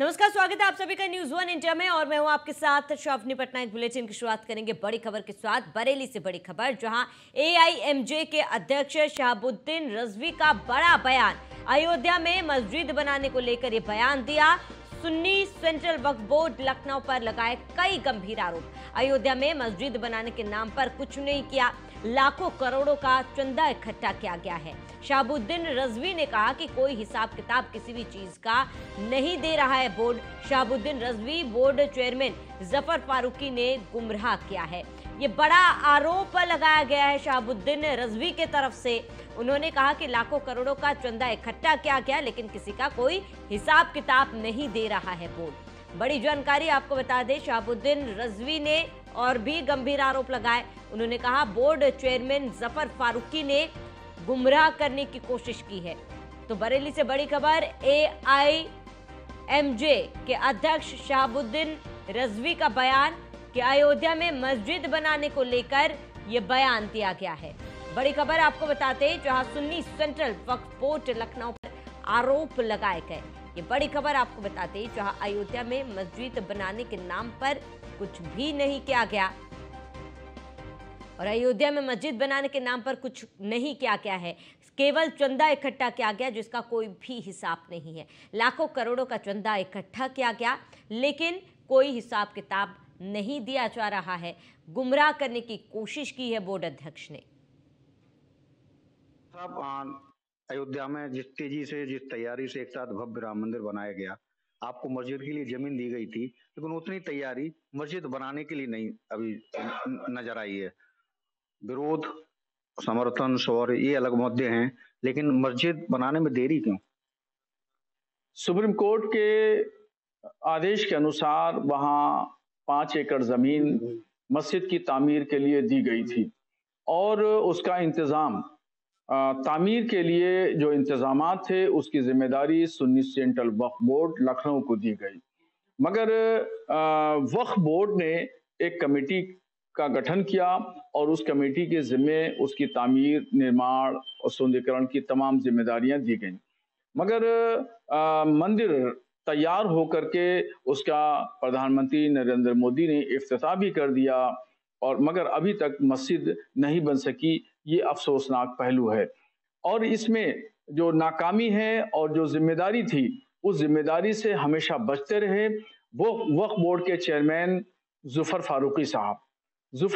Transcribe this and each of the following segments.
नमस्कार, स्वागत है आप सभी का न्यूज वन इंडिया में और मैं हूं आपके साथ श्रावणी पटनायक। बुलेटिन की शुरुआत करेंगे बड़ी खबर के साथ। बरेली से बड़ी खबर, जहां एआईएमजे के अध्यक्ष शहाबुद्दीन रजवी का बड़ा बयान। अयोध्या में मस्जिद बनाने को लेकर यह बयान दिया। सुन्नी सेंट्रल वक्फ बोर्ड लखनऊ पर लगाए कई गंभीर आरोप। अयोध्या में मस्जिद बनाने के नाम पर कुछ नहीं किया, लाखों करोड़ों का चंदा इकट्ठा किया गया है। शहाबुद्दीन रजवी ने कहा कि कोई हिसाब किताब किसी भी चीज का नहीं दे रहा है board. Shahabuddin Razvi board chairman Zafar Farooqui ने गुमराह किया है। ये बड़ा आरोप लगाया गया है शहाबुद्दीन रजवी के तरफ से। उन्होंने कहा कि लाखों करोड़ों का चंदा इकट्ठा किया गया, लेकिन किसी का कोई हिसाब किताब नहीं दे रहा है बोर्ड। बड़ी जानकारी आपको बता दें, शहाबुद्दीन रजवी ने और भी गंभीर आरोप लगाए। उन्होंने कहा बोर्ड चेयरमैन जफर फारूकी ने गुमराह करने की कोशिश की है। तो बरेली से बड़ी खबर, एआईएमजे के अध्यक्ष शहाबुद्दीन रजवी का बयान कि अयोध्या में मस्जिद बनाने को लेकर यह बयान दिया गया है। बड़ी खबर आपको बताते हैं, जहां सुन्नी सेंट्रल वक्फ बोर्ड लखनऊ पर आरोप लगाए गए। ये बड़ी खबर आपको बताते हैं, जहां अयोध्या में मस्जिद बनाने के नाम पर कुछ भी नहीं किया गया और अयोध्या में मस्जिद बनाने के नाम पर कुछ नहीं किया गया है, केवल चंदा इकट्ठा किया गया जिसका कोई भी हिसाब नहीं है। लाखों करोड़ों का चंदा इकट्ठा किया गया, लेकिन कोई हिसाब किताब नहीं दिया जा रहा है। गुमराह करने की कोशिश की है बोर्ड अध्यक्ष ने। अयोध्या में जिस तेजी से, जिस तैयारी से एक साथ भव्य राम मंदिर बनाया गया, आपको मस्जिद के लिए जमीन दी गई थी, लेकिन उतनी तैयारी मस्जिद बनाने के लिए नहीं अभी नजर आई है। विरोध, समर्थन, शौर्य, ये अलग मुद्दे हैं, लेकिन मस्जिद बनाने में देरी क्यों? सुप्रीम कोर्ट के आदेश के अनुसार वहां 5 एकड़ जमीन मस्जिद की तामीर के लिए दी गई थी और उसका इंतजाम, तामीर के लिए जो इंतजामात थे उसकी जिम्मेदारी सुन्नी सेंट्रल वक्फ बोर्ड लखनऊ को दी गई। मगर वक्फ बोर्ड ने एक कमेटी का गठन किया और उस कमेटी के जिम्मे उसकी तामीर, निर्माण और सौंदर्यीकरण की तमाम जिम्मेदारियां दी गई। मगर मंदिर तैयार होकर के उसका प्रधानमंत्री नरेंद्र मोदी ने इफ्तिताह भी कर दिया और मगर अभी तक मस्जिद नहीं बन सकी। ये अफसोसनाक पहलू है और इसमें जो नाकामी है और जो जिम्मेदारी थी, उस जिम्मेदारी से हमेशा बचते रहे वो वक्फ बोर्ड के चेयरमैन जुफर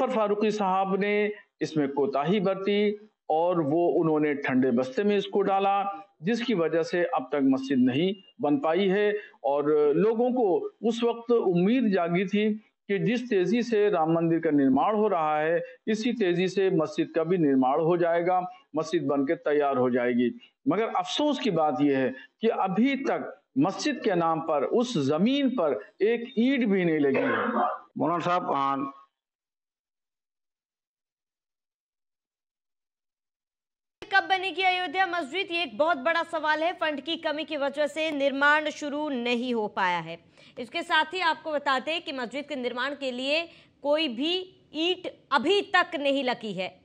फारूकी साहब ने इसमें कोताही बरती और उन्होंने ठंडे बस्ते में इसको डाला, जिसकी वजह से अब तक मस्जिद नहीं बन पाई है। और लोगों को उस वक्त उम्मीद जागी थी कि जिस तेजी से राम मंदिर का निर्माण हो रहा है, इसी तेजी से मस्जिद का भी निर्माण हो जाएगा, मस्जिद बनकर तैयार हो जाएगी। मगर अफसोस की बात यह है कि अभी तक मस्जिद के नाम पर उस जमीन पर एक ईंट भी नहीं लगी है। मौलाना साहब, कब बनेगी अयोध्या मस्जिद, ये एक बहुत बड़ा सवाल है। फंड की कमी की वजह से निर्माण शुरू नहीं हो पाया है। इसके साथ ही आपको बताते हैं कि मस्जिद के निर्माण के लिए कोई भी ईंट अभी तक नहीं लगी है।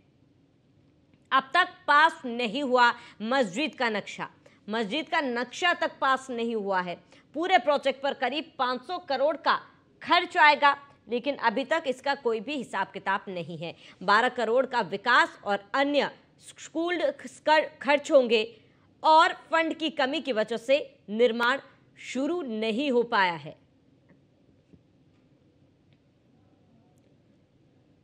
अब तक पास नहीं हुआ मस्जिद का नक्शा तक पास नहीं हुआ है। पूरे प्रोजेक्ट पर करीब 500 करोड़ का खर्च आएगा, लेकिन अभी तक इसका कोई भी हिसाब किताब नहीं है। 12 करोड़ का विकास और अन्य स्कूल खर्च होंगे और फंड की कमी की वजह से निर्माण शुरू नहीं हो पाया है।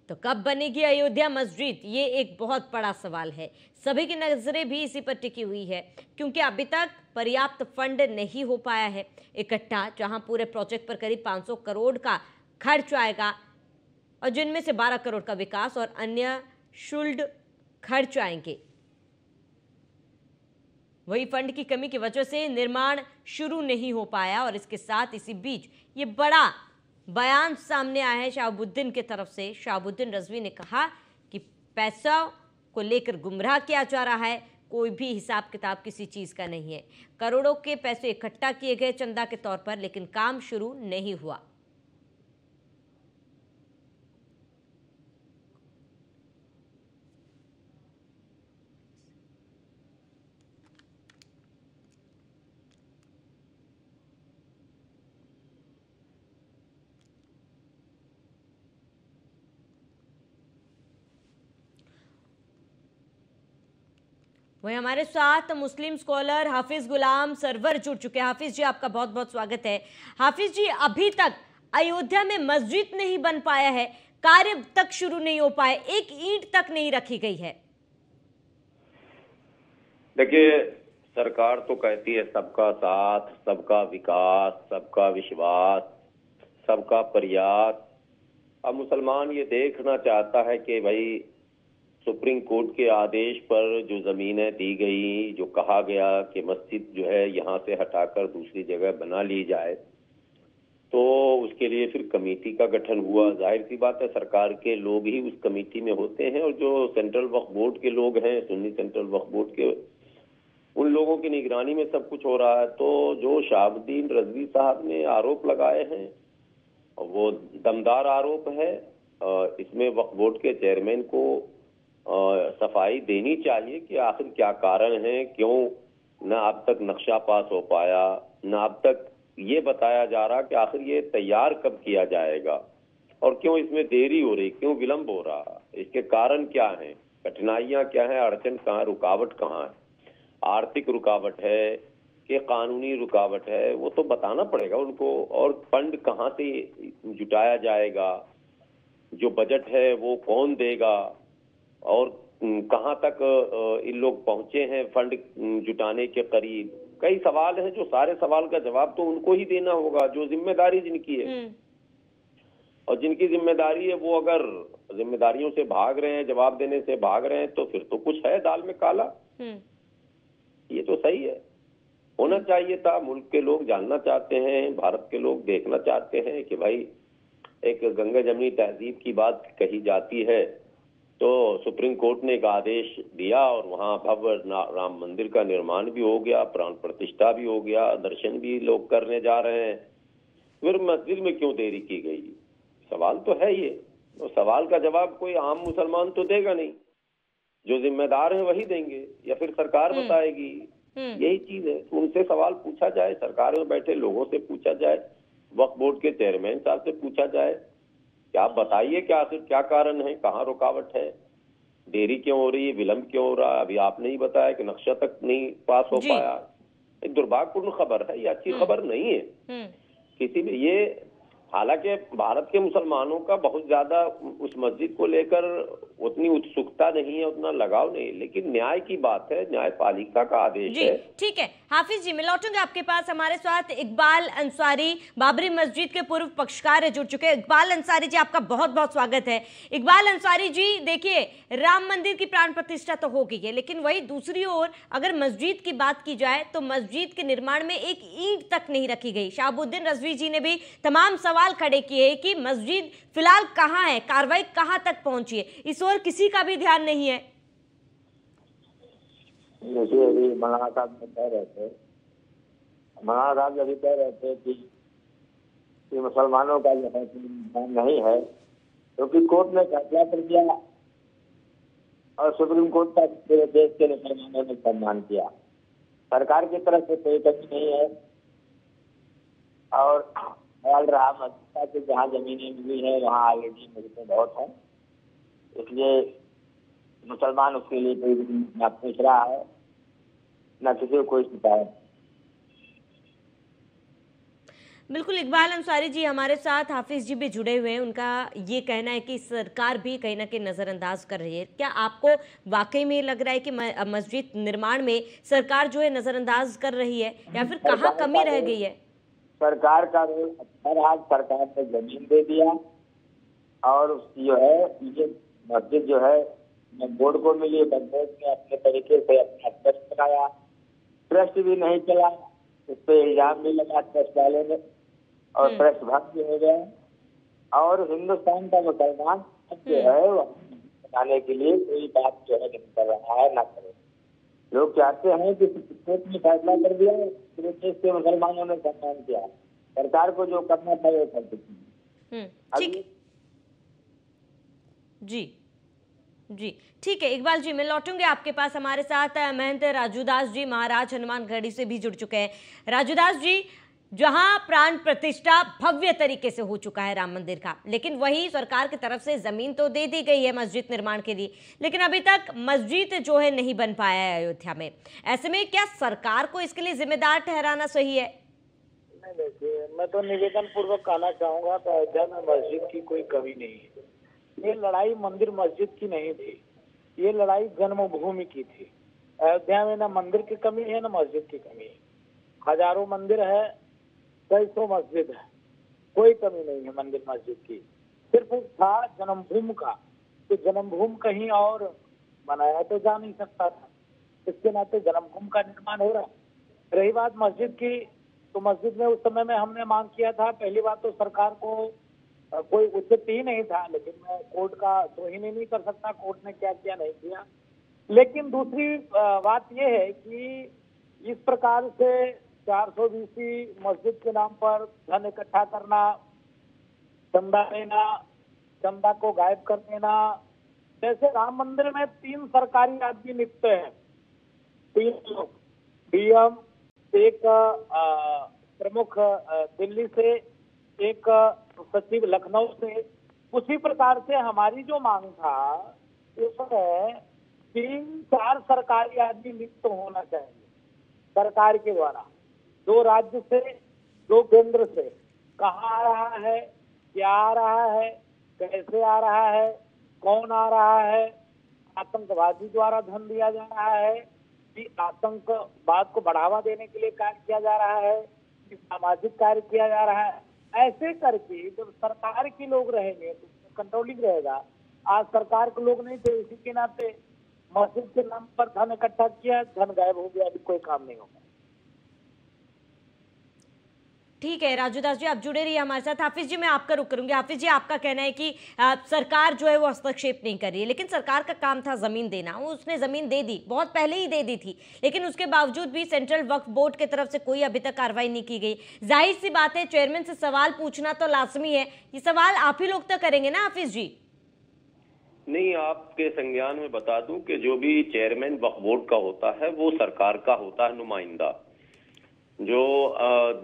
तो कब बनेगी अयोध्या मस्जिद, ये एक बहुत बड़ा सवाल है। सभी की नजरें भी इसी पर टिकी हुई है, क्योंकि अभी तक पर्याप्त फंड नहीं हो पाया है इकट्ठा, जहां पूरे प्रोजेक्ट पर करीब 500 करोड़ का खर्च आएगा और जिनमें से 12 करोड़ का विकास और अन्य शुल्क खर्च आएंगे। वही फंड की कमी की वजह से निर्माण शुरू नहीं हो पाया और इसके साथ इसी बीच ये बड़ा बयान सामने आया है शहाबुद्दीन की तरफ से। शहाबुद्दीन रजवी ने कहा कि पैसा को लेकर गुमराह किया जा रहा है, कोई भी हिसाब किताब किसी चीज का नहीं है। करोड़ों के पैसे इकट्ठा किए गए चंदा के तौर पर, लेकिन काम शुरू नहीं हुआ। वही हमारे साथ मुस्लिम स्कॉलर हाफिज गुलाम सरवर जुड़ चुके हैं। हाफिज जी, आपका बहुत बहुत स्वागत है। हाफिज जी, अभी तक अयोध्या में मस्जिद नहीं बन पाया है, कार्य तक शुरू नहीं हो पाए, एक ईंट तक नहीं रखी गई है। देखिए, सरकार तो कहती है सबका साथ, सबका विकास, सबका विश्वास, सबका प्रयास। अब मुसलमान ये देखना चाहता है कि भाई सुप्रीम कोर्ट के आदेश पर जो जमीनें दी गई, जो कहा गया कि मस्जिद जो है यहाँ से हटाकर दूसरी जगह बना ली जाए, तो उसके लिए फिर कमेटी का गठन हुआ। जाहिर सी बात है, सरकार के लोग ही उस कमेटी में होते हैं और जो सेंट्रल वक्फ बोर्ड के लोग हैं, सुन्नी सेंट्रल वक्फ बोर्ड के, उन लोगों की निगरानी में सब कुछ हो रहा है। तो जो शहाबुद्दीन रजवी साहब ने आरोप लगाए हैं, वो दमदार आरोप है। इसमें वक्फ बोर्ड के चेयरमैन को सफाई देनी चाहिए कि आखिर क्या कारण है, क्यों न अब तक नक्शा पास हो पाया, न अब तक ये बताया जा रहा कि आखिर ये तैयार कब किया जाएगा और क्यों इसमें देरी हो रही, क्यों विलंब हो रहा, इसके कारण क्या हैं, कठिनाइयां क्या हैं, अड़चन कहाँ, रुकावट कहाँ है, आर्थिक रुकावट है कि कानूनी रुकावट है, वो तो बताना पड़ेगा उनको। और फंड कहाँ से जुटाया जाएगा, जो बजट है वो कौन देगा, और कहाँ तक इन लोग पहुंचे हैं फंड जुटाने के करीब। कई सवाल हैं, जो सारे सवाल का जवाब तो उनको ही देना होगा, जो जिम्मेदारी जिनकी है। और जिनकी जिम्मेदारी है वो अगर जिम्मेदारियों से भाग रहे हैं, जवाब देने से भाग रहे हैं, तो फिर तो कुछ है दाल में काला। ये तो सही है, होना चाहिए था। मुल्क के लोग जानना चाहते हैं, भारत के लोग देखना चाहते हैं कि भाई एक गंगा जमनी तहजीब की बात कही जाती है, तो सुप्रीम कोर्ट ने एक आदेश दिया और वहां भव्य राम मंदिर का निर्माण भी हो गया, प्राण प्रतिष्ठा भी हो गया, दर्शन भी लोग करने जा रहे हैं, फिर मस्जिद में क्यों देरी की गई? सवाल तो है ये। तो सवाल का जवाब कोई आम मुसलमान तो देगा नहीं, जो जिम्मेदार है वही देंगे, या फिर सरकार बताएगी। यही चीज है, तो उनसे सवाल पूछा जाए, सरकार में बैठे लोगों से पूछा जाए, वक्फ बोर्ड के चेयरमैन साहब से पूछा जाए कि आप बताइए क्या आखिर क्या कारण है, कहाँ रुकावट है, देरी क्यों हो रही है, विलंब क्यों हो रहा है। अभी आपने ही बताया कि नक्शा तक नहीं पास हो पाया। एक दुर्भाग्यपूर्ण खबर है, ये अच्छी खबर नहीं है किसी भी। ये हालांकि भारत के मुसलमानों का बहुत ज्यादा उस मस्जिद को लेकर उतनी उत्सुकता नहीं है, उतना लगाव नहीं, लेकिन न्याय की बात है, न्यायपालिका का आदेश है। ठीक है हाफिज जी, मैं लौटूंगा आपके पास। हमारे साथ इकबाल अंसारी बाबरी मस्जिद के पूर्व पक्षकार जुड़ चुके हैं। इकबाल अंसारी जी, आपका बहुत बहुत स्वागत है। इकबाल अंसारी जी, देखिए, राम मंदिर की प्राण प्रतिष्ठा तो हो गई है, लेकिन वही दूसरी ओर अगर मस्जिद की बात की जाए तो मस्जिद के निर्माण में एक ईंट तक नहीं रखी गई। शहाबुद्दीन रजवी जी ने भी तमाम सवाल खड़े किए कि मस्जिद फिलहाल कहां है, कार्रवाई कहां तक पहुंची है, इस ओर किसी का भी ध्यान नहीं है। देखिए, अभी मौलाना साहब कह रहे थे, मौलाना साहब अभी कह रहे थे कि मुसलमानों का जो है नहीं है, क्योंकि कोर्ट ने फैसला कर दिया और सुप्रीम कोर्ट का पूरे देश के मुसलमानों ने सम्मान किया। सरकार की तरफ से कोई कमी नहीं है और ख्याल रहा मस्जिद की जहाँ जमीनें मिली है वहाँ ऑलरेडी मस्जिदें बहुत हैं, इसलिए मुसलमान उसके लिए कोई न पूछ रहा है न किसी को कोई शिकायत। बिल्कुल, इकबाल अंसारी जी हमारे साथ, हाफिज जी भी जुड़े हुए हैं। उनका ये कहना है कि सरकार भी कहीं ना कहीं नज़रअंदाज कर रही है। क्या आपको वाकई में लग रहा है कि मस्जिद निर्माण में सरकार जो है नज़रअंदाज कर रही है, या फिर कहाँ कमी रह गई है? सरकार का रोल अच्छा रहा, सरकार ने जमीन दे दिया और जो है ये मस्जिद जो है बोर्ड को मिली, बोर्ड ने अपने तरीके से अपना ट्रस्ट बनाया, ट्रस्ट भी नहीं चला, उस पर इल्जाम भी लगा ट्रस्ट वाले ने और ट्रस्ट भंग भी हो गया। और हिंदुस्तान का मुसलमान जो है बनाने के लिए कोई बात जो है नहीं कर रहा है, ना करे। लोग चाहते हैं कि कोर्ट ने फैसला कर दिया, पूरे देश के मुसलमानों ने सम्मान किया, सरकार को जो करना था वो कर चुकी। जी ठीक है इकबाल जी, मैं लौटूंगे आपके पास। हमारे साथ महंत राजूदास जी महाराज हनुमानगढ़ी से भी जुड़ चुके हैं। राजूदास जी, जहां प्राण प्रतिष्ठा भव्य तरीके से हो चुका है राम मंदिर का, लेकिन वही सरकार की तरफ से जमीन तो दे दी गई है मस्जिद निर्माण के लिए, लेकिन अभी तक मस्जिद जो है नहीं बन पाया है अयोध्या में। ऐसे में क्या सरकार को इसके लिए जिम्मेदार ठहराना सही है? नहीं, देखिए, मैं तो निवेदन पूर्वक कहना चाहूंगा कि अयोध्या में मस्जिद की कोई कमी नहीं है। ये लड़ाई मंदिर मस्जिद की नहीं थी, ये लड़ाई जन्मभूमि की थी। अयोध्या में न मंदिर की कमी है न मस्जिद की कमी है। हजारों मंदिर है, कई सौ मस्जिद है, कोई कमी नहीं है मंदिर मस्जिद की। सिर्फ था जन्मभूमि का, तो जन्मभूमि कहीं और बनाया तो जा नहीं सकता था, इसके नाते जन्मभूमि का निर्माण हो रहा। रही बात मस्जिद की, तो मस्जिद में उस समय में हमने मांग किया था। पहली बात तो सरकार को कोई उचित ही नहीं था, लेकिन मैं कोर्ट का तो ही नहीं कर सकता कोर्ट ने क्या किया नहीं किया। लेकिन दूसरी बात यह है कि इस प्रकार से 420 मस्जिद के नाम पर धन इकट्ठा करना, चंदा लेना, चंदा को गायब कर देना। जैसे राम मंदिर में 3 सरकारी आदमी नियुक्त हैं, 3 लोग, डीएम, एक प्रमुख दिल्ली से, एक सचिव लखनऊ से। उसी प्रकार से हमारी जो मांग था उसमें 3-4 सरकारी आदमी नियुक्त होना चाहिए सरकार के द्वारा, 2 राज्य से, 2 केंद्र से। कहाँ आ रहा है, क्या आ रहा है, कैसे आ रहा है, कौन आ रहा है, आतंकवादी द्वारा धन दिया जा रहा है कि आतंकवाद को बढ़ावा देने के लिए कार्य किया जा रहा है कि सामाजिक कार्य किया जा रहा है। ऐसे करके जब सरकार के लोग रहेंगे तो कंट्रोलिंग रहेगा। आज सरकार के लोग नहीं थे, इसी के नाते मस्जिद के नाम पर धन इकट्ठा किया, धन गायब हो गया, अभी कोई काम नहीं होगा। ठीक है राजू दास जी, आप जुड़े रहिए हमारे साथ। हाफिज जी, मैं आपका रुख करूंगी। हाफिज जी, आपका कहना है कि सरकार जो है वो हस्तक्षेप नहीं कर रही है, लेकिन सरकार का काम था जमीन देना, वो उसने जमीन दे दी, बहुत पहले ही दे दी थी, लेकिन उसके बावजूद भी सेंट्रल वक्फ बोर्ड की तरफ से कोई अभी तक कार्रवाई नहीं की गई। जाहिर सी बात है, चेयरमैन से सवाल पूछना तो लाजमी है। ये सवाल आप ही लोग तो करेंगे ना हाफिज जी? नहीं, आपके संज्ञान में बता दूं कि जो भी चेयरमैन वक्फ बोर्ड का होता है वो सरकार का होता है नुमाइंदा। जो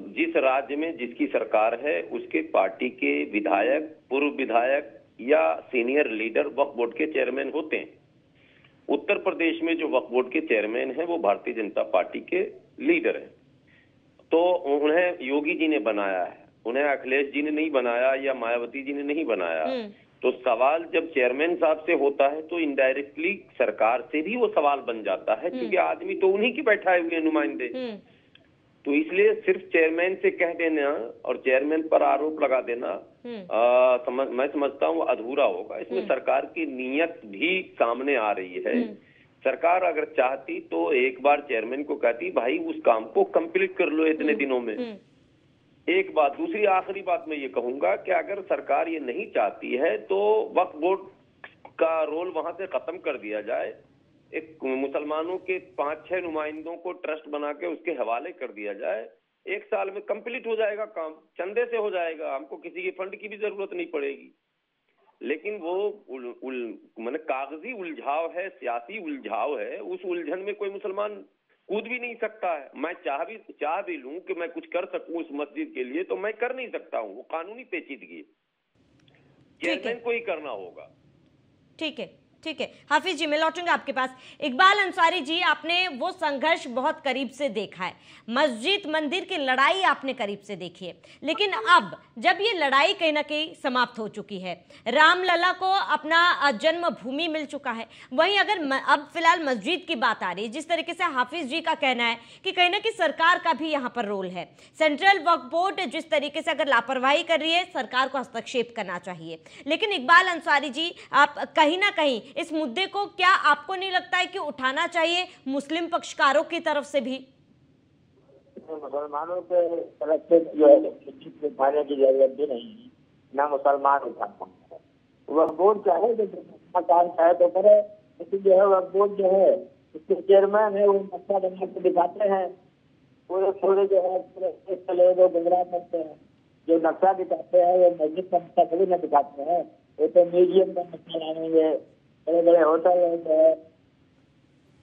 जिस राज्य में जिसकी सरकार है उसके पार्टी के विधायक, पूर्व विधायक या सीनियर लीडर वक्फ बोर्ड के चेयरमैन होते हैं। उत्तर प्रदेश में जो वक्फ बोर्ड के चेयरमैन हैं वो भारतीय जनता पार्टी के लीडर हैं। तो उन्हें योगी जी ने बनाया है, उन्हें अखिलेश जी ने नहीं बनाया या मायावती जी ने नहीं बनाया। तो सवाल जब चेयरमैन साहब से होता है तो इनडायरेक्टली सरकार से भी वो सवाल बन जाता है, क्योंकि आदमी तो उन्हीं की बैठाए हुए नुमाइंदे। तो इसलिए सिर्फ चेयरमैन से कह देना और चेयरमैन पर आरोप लगा देना मैं समझता हूँ अधूरा होगा। इसमें सरकार की नीयत भी सामने आ रही है। सरकार अगर चाहती तो एक बार चेयरमैन को कहती, भाई उस काम को कंप्लीट कर लो इतने दिनों में। एक बात। दूसरी आखिरी बात मैं ये कहूंगा कि अगर सरकार ये नहीं चाहती है तो वक्फ बोर्ड का रोल वहां से खत्म कर दिया जाए। एक मुसलमानों के 5-6 नुमाइंदों को ट्रस्ट बना के उसके हवाले कर दिया जाए। 1 साल में कंप्लीट हो जाएगा काम, चंदे से हो जाएगा, हमको किसी के फंड की भी जरूरत नहीं पड़ेगी। लेकिन वो माने कागजी उलझाव है, सियासी उलझाव है, उस उलझन में कोई मुसलमान कूद भी नहीं सकता है। मैं चाह भी लूं कि मैं कुछ कर सकूं उस मस्जिद के लिए, तो मैं कर नहीं सकता हूं। वो कानूनी पेचीदगी है, चेयरमैन को ही करना होगा। ठीक है, ठीक है हाफिज जी, मैं लौटूंगा आपके पास। इकबाल अंसारी जी, आपने वो संघर्ष बहुत करीब से देखा है, मस्जिद मंदिर की लड़ाई आपने करीब से देखी है, लेकिन अब जब ये लड़ाई कहीं ना कहीं समाप्त हो चुकी है, रामलला को अपना जन्मभूमि मिल चुका है, वहीं अगर अब फिलहाल मस्जिद की बात आ रही है, जिस तरीके से हाफिज जी का कहना है कि कहीं ना कहीं सरकार का भी यहाँ पर रोल है, सेंट्रल वक्फ बोर्ड जिस तरीके से अगर लापरवाही कर रही है, सरकार को हस्तक्षेप करना चाहिए। लेकिन इकबाल अंसारी जी, आप कहीं ना कहीं इस मुद्दे को क्या आपको नहीं लगता है कि उठाना चाहिए मुस्लिम पक्षकारों की तरफ से भी? मुसलमानों के तरफ से जो है उठाने की जरूरत भी नहीं है, ना मुसलमान उठा पाते हैं। वक्फ बोर्ड चाहे काम चाहे तो करे, लेकिन जो है वक्फ बोर्ड जो है उसके चेयरमैन है, वो नक्शा बना के दिखाते हैं, पूरे जो है चले वो गुमराह करते हैं। जो नक्शा दिखाते हैं वो मस्जिद का नक्शा कभी न दिखाते हैं, वो तो मीडियम का नक्शा लाएंगे, बड़े बड़े होटल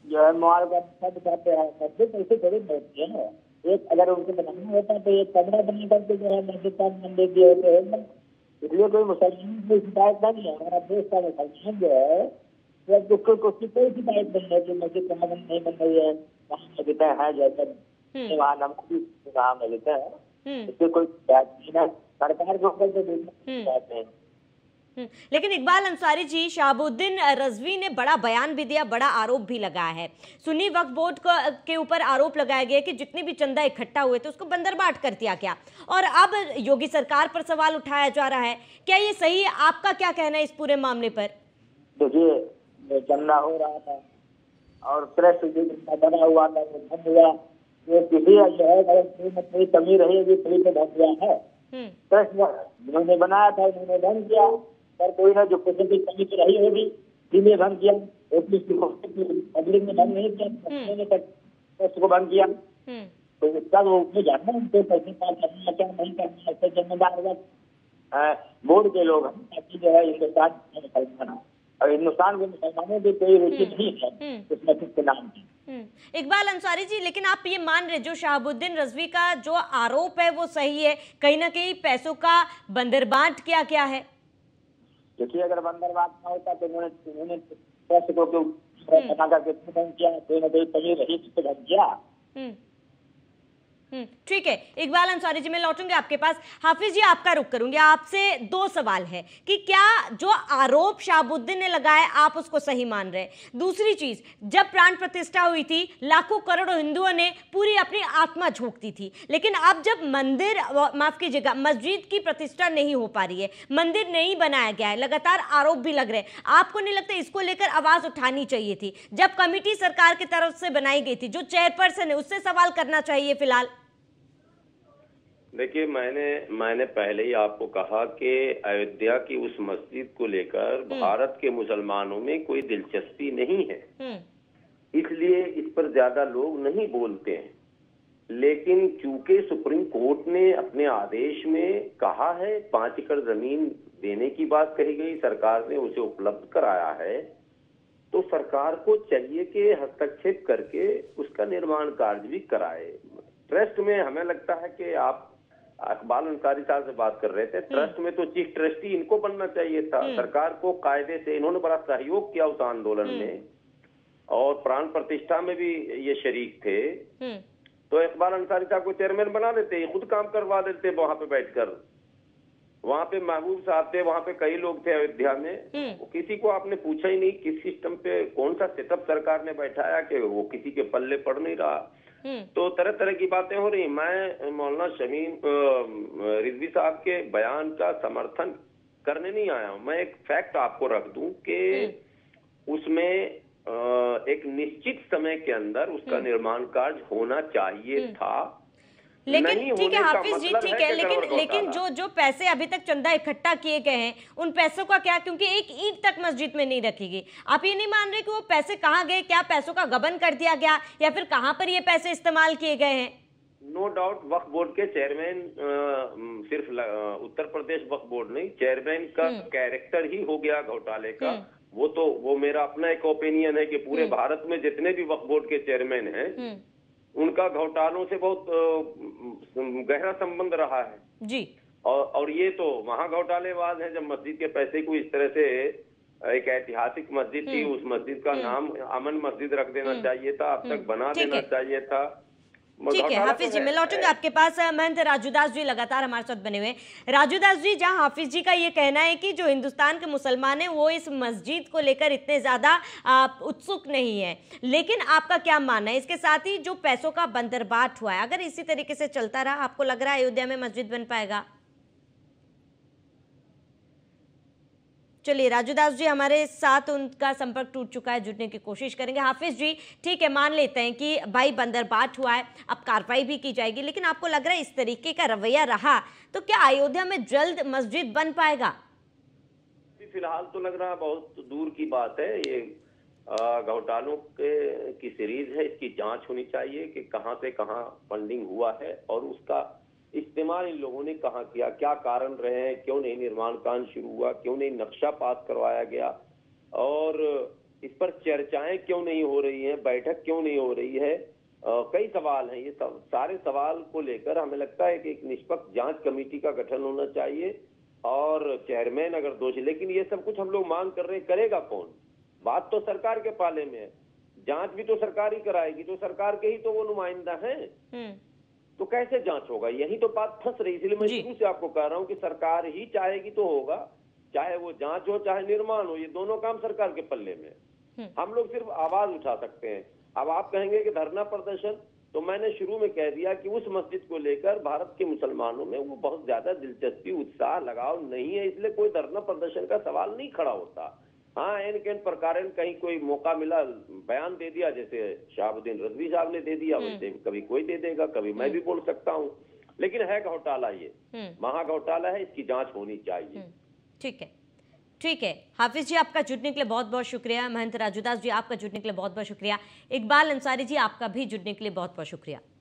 जो है मॉल का नक्शा दिखाते हैं। मस्जिद ऐसे थोड़ी बैठती है, एक अगर उनको बनाना होता तो ये 15 बना करके जो है मस्जिद का मंदिर दिए होते हैं। इसलिए कोई मुसलमान की शिकायत नहीं है। हमारा देश का मुसलमान जो है वो उसकी कोई शिकायत नहीं है कि मस्जिद कहाँ नहीं बन रही है, वहाँ मस्जिद है जैसे वहाँ नमाजी वहाँ मस्जिद है, इससे कोई शिकायत नहीं है। सरकार के ऊपर तो शिकायत नहीं। लेकिन इकबाल अंसारी जी, शहाबुद्दीन रजवी ने बड़ा बयान भी दिया, बड़ा आरोप भी लगाया है। सुन्नी वक्फ बोर्ड के ऊपर आरोप लगाया गया कि जितनी भी चंदा इकट्ठा हुए थे उसको बंदरबाट कर दिया गया, और अब योगी सरकार पर सवाल उठाया जा रहा है। क्या ये सही है? आपका क्या कहना है इस पूरे मामले पर? देखिए, चंदा हो रहा था और ट्रस्ट बना हुआ था, वो बंद हुआ। ये किसी जो है अगर कोई कमी रहेगी फ्री पे बन गया है। ट्रस्ट उन्होंने बनाया था, उन्होंने बंद किया, पर कोई ना जो कुछ भी कमी तो रही होगी जिन्हें बंद किया, पब्लिक ने बंद नहीं किया, ट्रस्ट को बंद किया। तो इसका वो जानना उनको पैसे पास करना क्या नहीं करना, इससे जिम्मेदार बोर्ड के लोग हैं, ताकि जो है हिंदुस्तान में मुसलमान और हिंदुस्तान के मुसलमानों की कोई रुचि नहीं है उस मस्जिद के नाम की। इकबाल अंसारी जी, लेकिन आप ये मान रहे जो शहाबुद्दीन रजवी का जो आरोप है वो सही है, कहीं ना कहीं पैसों का बंदरबाट किया गया है? देखिए, अगर बंदरबाट ना होता तो उन्होंने ट्रस्ट को क्यों बना करके बंद किया, कोई ना कोई कमी रही तो बंद किया। ठीक है इकबाल अंसारी जी, मैं लौटूंगी आपके पास। हाफिज जी, आपका रुख करूंगी। आपसे दो सवाल है कि क्या जो आरोप शहाबुद्दीन ने लगाया आप उसको सही मान रहे? दूसरी चीज, जब प्राण प्रतिष्ठा हुई थी लाखों करोड़ों हिंदुओं ने पूरी अपनी आत्मा झोंक दी थी, लेकिन अब जब मंदिर, माफ कीजिएगा, मस्जिद की प्रतिष्ठा नहीं हो पा रही है, मंदिर नहीं बनाया गया है, लगातार आरोप भी लग रहे हैं, आपको नहीं लगता इसको लेकर आवाज उठानी चाहिए थी? जब कमेटी सरकार की तरफ से बनाई गई थी, जो चेयरपर्सन है उससे सवाल करना चाहिए फिलहाल। देखिए, मैंने पहले ही आपको कहा कि अयोध्या की उस मस्जिद को लेकर भारत के मुसलमानों में कोई दिलचस्पी नहीं है, इसलिए इस पर ज्यादा लोग नहीं बोलते हैं। लेकिन चूंकि सुप्रीम कोर्ट ने अपने आदेश में कहा है, 5 एकड़ जमीन देने की बात कही गई, सरकार ने उसे उपलब्ध कराया है, तो सरकार को चाहिए कि हस्तक्षेप करके उसका निर्माण कार्य भी कराए। ट्रस्ट में हमें लगता है कि आप इकबाल अंसारी साहब से बात कर रहे थे, ट्रस्ट में तो चीफ ट्रस्टी इनको बनना चाहिए था। सरकार को कायदे से, इन्होंने बड़ा सहयोग किया उस आंदोलन में और प्राण प्रतिष्ठा में भी ये शरीक थे, तो इकबाल अंसारी साहब को चेयरमैन बना देते, खुद काम करवा देते वहां पे बैठकर। वहां पे महबूब साहब थे, वहां पे कई लोग थे अयोध्या में, किसी को आपने पूछा ही नहीं किस सिस्टम पे, कौन सा सेटअप सरकार ने बैठाया कि वो किसी के पल्ले पड़ नहीं रहा। तो तरह तरह की बातें हो रही। मैं मौलाना शमीम रिजवी साहब के बयान का समर्थन करने नहीं आया हूं, मैं एक फैक्ट आपको रख दूं कि उसमें एक निश्चित समय के अंदर उसका निर्माण कार्य होना चाहिए था। लेकिन ठीक है हाफिज जी, ठीक है, लेकिन जो पैसे अभी तक चंदा इकट्ठा किए गए हैं उन पैसों का क्या? क्योंकि एक ईंट तक मस्जिद में नहीं रखेगी। आप ये नहीं मान रहे कि वो पैसे कहाँ गए? क्या पैसों का गबन कर दिया गया या फिर कहाँ पर ये पैसे इस्तेमाल किए गए हैं? नो डाउट वक्फ बोर्ड के चेयरमैन, सिर्फ उत्तर प्रदेश वक्फ बोर्ड नहीं, चेयरमैन का कैरेक्टर ही हो गया घोटाले का। वो मेरा अपना एक ओपिनियन है कि पूरे भारत में जितने भी वक्फ बोर्ड के चेयरमैन हैं उनका घोटालों से बहुत गहरा संबंध रहा है जी। और ये तो वहां घोटालेबाज है जब मस्जिद के पैसे को इस तरह से, एक ऐतिहासिक मस्जिद थी, उस मस्जिद का नाम अमन मस्जिद रख देना चाहिए था, अब तक बना देना चाहिए था। ठीक है हाफिज जी, मैं लौटूंगा आपके पास। महंत राजूदास जी लगातार हमारे साथ बने हुए। राजूदास जी, जहां हाफिज जी का ये कहना है कि जो हिंदुस्तान के मुसलमान हैं वो इस मस्जिद को लेकर इतने ज्यादा उत्सुक नहीं है, लेकिन आपका क्या मानना है? इसके साथ ही जो पैसों का बंदरबाट हुआ है, अगर इसी तरीके से चलता रहा, आपको लग रहा है अयोध्या में मस्जिद बन पाएगा? चलिए, राजूदास जी हमारे साथ, उनका संपर्क टूट चुका है, जुड़ने की कोशिश करेंगे। हाफिज जी, ठीक है, मान लेते हैं कि भाई बंदरबाट हुआ है, अब कार्रवाई भी की जाएगी, लेकिन आपको लग रहा है इस तरीके का रवैया रहा तो क्या अयोध्या में जल्द मस्जिद बन पाएगा? फिलहाल तो लग रहा है बहुत दूर की बात है। ये घोटालों की सीरीज है, इसकी जांच होनी चाहिए कि कहां से कहां फंडिंग हुआ है और उसका इस्तेमाल इन लोगों ने कहाँ किया, क्या कारण रहे हैं, क्यों नहीं निर्माण कार्य शुरू हुआ, क्यों नहीं नक्शा पास करवाया गया और इस पर चर्चाएं क्यों नहीं हो रही हैं, बैठक क्यों नहीं हो रही है। कई सवाल हैं। ये सब सारे सवाल को लेकर हमें लगता है कि एक निष्पक्ष जांच कमेटी का गठन होना चाहिए और चेयरमैन अगर दोषी, लेकिन ये सब कुछ हम लोग मांग कर रहे हैं, करेगा कौन? बात तो सरकार के पाले में है, जांच भी तो सरकार ही कराएगी, तो सरकार के ही तो वो नुमाइंदा हैं, तो कैसे जांच होगा? यही तो बात फंस रही। इसलिए मैं शुरू से आपको कह रहा हूं कि सरकार ही चाहेगी तो होगा, चाहे वो जांच हो चाहे निर्माण हो, ये दोनों काम सरकार के पल्ले में। हम लोग सिर्फ आवाज उठा सकते हैं। अब आप कहेंगे कि धरना प्रदर्शन, तो मैंने शुरू में कह दिया कि उस मस्जिद को लेकर भारत के मुसलमानों में वो बहुत ज्यादा दिलचस्पी, उत्साह, लगाव नहीं है, इसलिए कोई धरना प्रदर्शन का सवाल नहीं खड़ा होता। हाँ, एन के प्रकार कहीं कोई मौका मिला, बयान दे दिया, जैसे शहाबुद्दीन रजवी साहब ने दे दिया, वैसे कभी कोई दे देगा, कभी मैं भी बोल सकता हूँ, लेकिन है घोटाला, ये महा घोटाला है, इसकी जांच होनी चाहिए। ठीक है, ठीक है। हाफिज जी, आपका जुड़ने के लिए बहुत बहुत शुक्रिया। महंत राजूदास जी, आपका जुड़ने के लिए बहुत बहुत शुक्रिया। इकबाल अंसारी जी, आपका भी जुड़ने के लिए बहुत बहुत शुक्रिया।